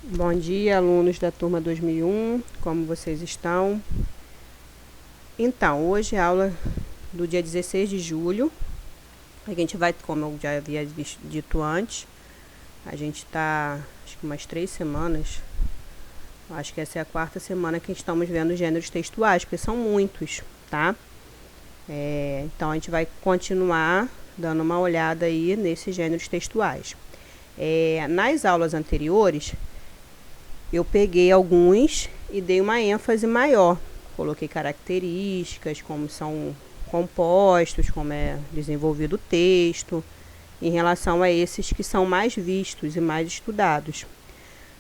Bom dia, alunos da turma 2001, como vocês estão? Então, hoje é a aula do dia 16 de julho. A gente vai, como eu já havia dito antes, a gente está, acho que umas 3 semanas, acho que essa é a 4ª semana que estamos vendo gêneros textuais, porque são muitos, tá? Então, a gente vai continuar dando uma olhada aí nesses gêneros textuais. Nas aulas anteriores, eu peguei alguns e dei uma ênfase maior. Coloquei características, como são compostos, como é desenvolvido o texto, em relação a esses que são mais vistos e mais estudados.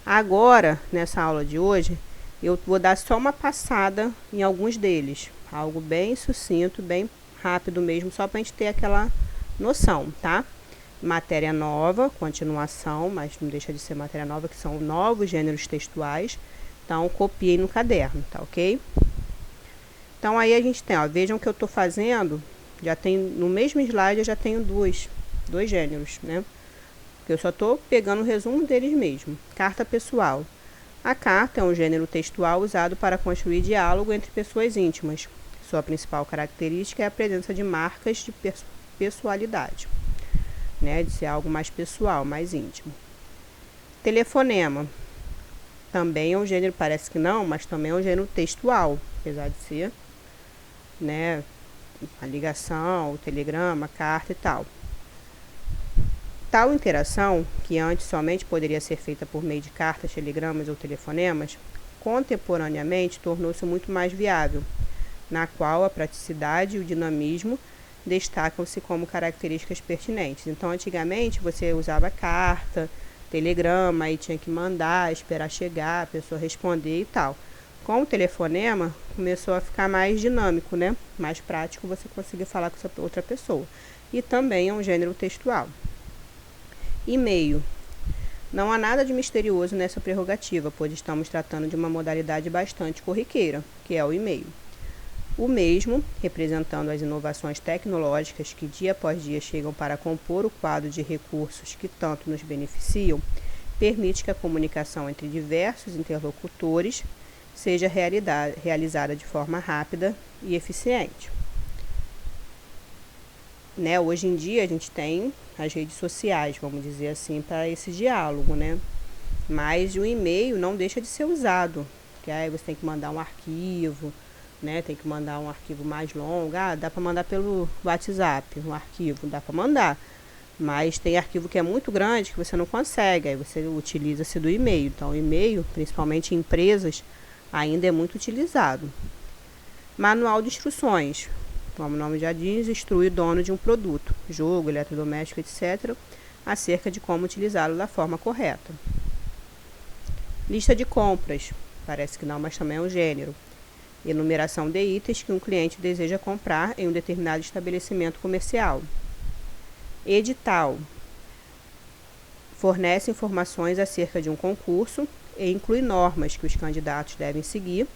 Agora, nessa aula de hoje, eu vou dar só uma passada em alguns deles. Algo bem sucinto, bem rápido mesmo, só para a gente ter aquela noção, tá? Matéria nova, continuação, mas não deixa de ser matéria nova, que são novos gêneros textuais. Então, copiei no caderno, tá ok? Então, aí a gente tem, ó, vejam o que eu estou fazendo. Já tem, no mesmo slide, eu já tenho dois gêneros, né? Eu só estou pegando o resumo deles mesmo. Carta pessoal. A carta é um gênero textual usado para construir diálogo entre pessoas íntimas. Sua principal característica é a presença de marcas de pessoalidade. Né, de ser algo mais pessoal, mais íntimo. Telefonema. Também é um gênero, parece que não, mas também é um gênero textual, apesar de ser, né, a ligação, o telegrama, a carta e tal. Tal interação, que antes somente poderia ser feita por meio de cartas, telegramas ou telefonemas, contemporaneamente tornou-se muito mais viável, na qual a praticidade e o dinamismo destacam-se como características pertinentes. Então, antigamente, você usava carta, telegrama, aí tinha que mandar, esperar chegar, a pessoa responder e tal. Com o telefonema, começou a ficar mais dinâmico, né? Mais prático você conseguir falar com essa outra pessoa. E também é um gênero textual. E-mail. Não há nada de misterioso nessa prerrogativa, pois estamos tratando de uma modalidade bastante corriqueira, que é o e-mail. O mesmo, representando as inovações tecnológicas que dia após dia chegam para compor o quadro de recursos que tanto nos beneficiam, permite que a comunicação entre diversos interlocutores seja realizada de forma rápida e eficiente. Né? Hoje em dia a gente tem as redes sociais, vamos dizer assim, para esse diálogo, né? Mas o e-mail não deixa de ser usado, porque aí você tem que mandar um arquivo, né, tem que mandar um arquivo mais longo. Dá para mandar pelo WhatsApp, um arquivo, dá para mandar. Mas tem arquivo que é muito grande que você não consegue, aí você utiliza-se do e-mail. Então, o e-mail, principalmente em empresas, ainda é muito utilizado. Manual de instruções. Como o nome já diz, instrui o dono de um produto, jogo, eletrodoméstico, etc., acerca de como utilizá-lo da forma correta. Lista de compras. Parece que não, mas também é um gênero. Enumeração de itens que um cliente deseja comprar em um determinado estabelecimento comercial. Edital. Fornece informações acerca de um concurso e inclui normas que os candidatos devem seguir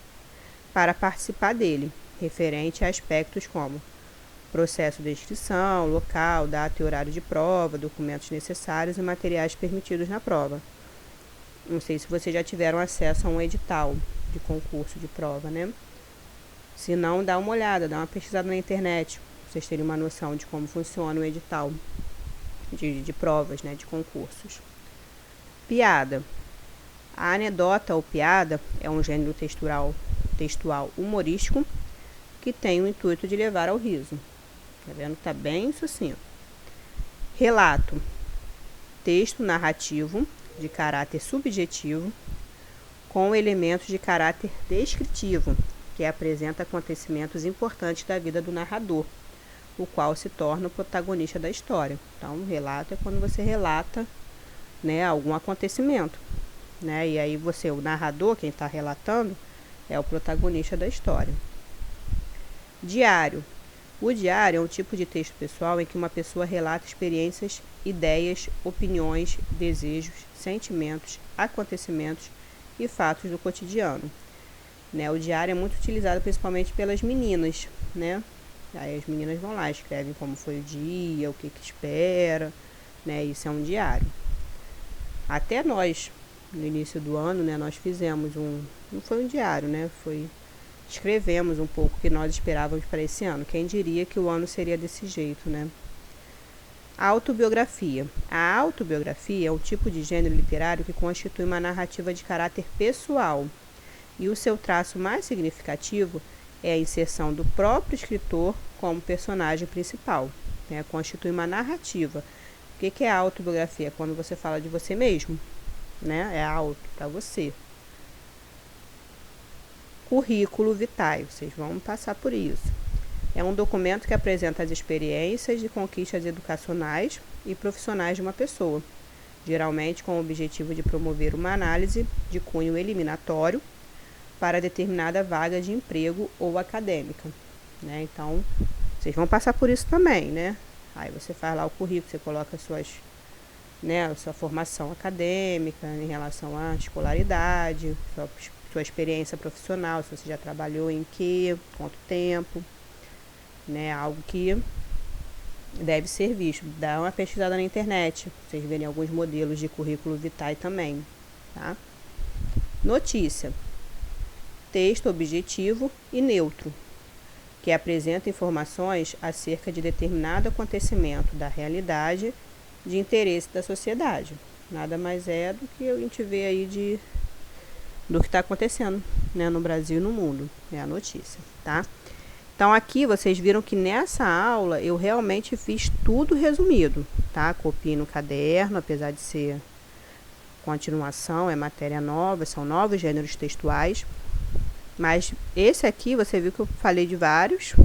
para participar dele, referente a aspectos como processo de inscrição, local, data e horário de prova, documentos necessários e materiais permitidos na prova. Não sei se vocês já tiveram acesso a um edital de concurso de prova, né? Se não, dá uma olhada, dá uma pesquisada na internet, pra vocês terem uma noção de como funciona o edital de provas, né, de concursos. Piada. A anedota ou piada é um gênero textual humorístico que tem o intuito de levar ao riso. Tá vendo? Tá bem sucinto. Relato. Texto narrativo de caráter subjetivo com elementos de caráter descritivo, que apresenta acontecimentos importantes da vida do narrador, o qual se torna o protagonista da história. Então, um relato é quando você relata, né, algum acontecimento, né, e aí você, o narrador, quem está relatando, é o protagonista da história. Diário. O diário é um tipo de texto pessoal em que uma pessoa relata experiências, ideias, opiniões, desejos, sentimentos, acontecimentos e fatos do cotidiano. Né, o diário é muito utilizado principalmente pelas meninas, né? Aí as meninas vão lá, escrevem como foi o dia, o que espera, né? Isso é um diário. Até nós, no início do ano, né, nós fizemos não foi um diário, né, escrevemos um pouco o que nós esperávamos para esse ano. Quem diria que o ano seria desse jeito, né? Autobiografia. A autobiografia é um tipo de gênero literário que constitui uma narrativa de caráter pessoal, e o seu traço mais significativo é a inserção do próprio escritor como personagem principal, né? Constitui uma narrativa. O que é a autobiografia? Quando você fala de você mesmo, né? É auto, para você. Currículo vitae, vocês vão passar por isso. É um documento que apresenta as experiências e conquistas educacionais e profissionais de uma pessoa, geralmente com o objetivo de promover uma análise de cunho eliminatório para determinada vaga de emprego ou acadêmica, né? Então, vocês vão passar por isso também, né? Aí você faz lá o currículo, você coloca a sua formação acadêmica em relação à escolaridade, sua experiência profissional, se você já trabalhou em quanto tempo, né? Algo que deve ser visto. Dá uma pesquisada na internet, vocês verem alguns modelos de currículo vitae também, tá? Notícia. Texto objetivo e neutro, que apresenta informações acerca de determinado acontecimento da realidade de interesse da sociedade. Nada mais é do que a gente vê aí do que está acontecendo, né, no Brasil e no mundo. É a notícia, tá? Então aqui vocês viram que nessa aula eu realmente fiz tudo resumido, tá? Copiei no caderno, apesar de ser continuação, é matéria nova, são novos gêneros textuais. Mas esse aqui, você viu que eu falei de vários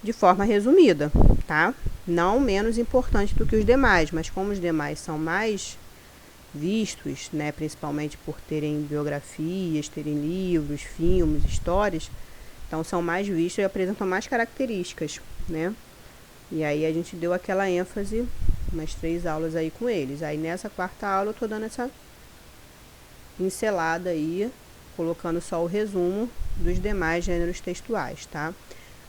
de forma resumida, tá? Não menos importante do que os demais, mas como os demais são mais vistos, né, principalmente por terem biografias, terem livros, filmes, histórias, então são mais vistos e apresentam mais características, né? E aí a gente deu aquela ênfase, umas 3 aulas aí com eles. Aí nessa 4ª aula eu tô dando essa pincelada aí, colocando só o resumo dos demais gêneros textuais, tá?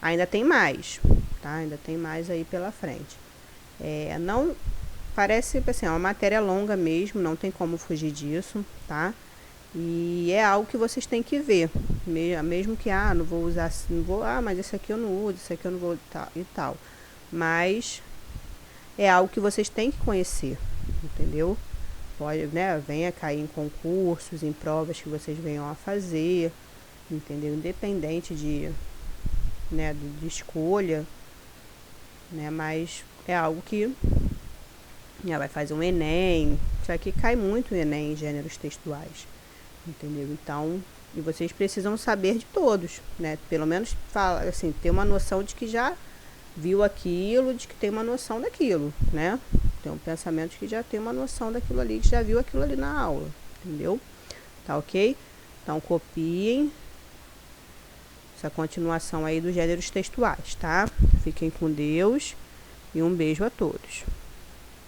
Ainda tem mais, tá? Ainda tem mais aí pela frente. Não parece assim, é uma matéria longa mesmo, não tem como fugir disso, tá? E é algo que vocês têm que ver, mesmo que não vou usar, não vou, mas esse aqui eu não uso, esse aqui eu não vou e tal. Mas é algo que vocês têm que conhecer, entendeu? Pode, né, venha cair em concursos, em provas que vocês venham a fazer, entendeu? Independente de escolha, né, mas é algo que vai fazer um Enem. Isso aqui cai muito no Enem em gêneros textuais, entendeu? Então, e vocês precisam saber de todos, né? Pelo menos ter uma noção de que já viu aquilo, de que tem uma noção daquilo, né? Tem um pensamento de que já tem uma noção daquilo ali, que já viu aquilo ali na aula, entendeu? Tá ok? Então, copiem essa continuação aí dos gêneros textuais, tá? Fiquem com Deus e um beijo a todos.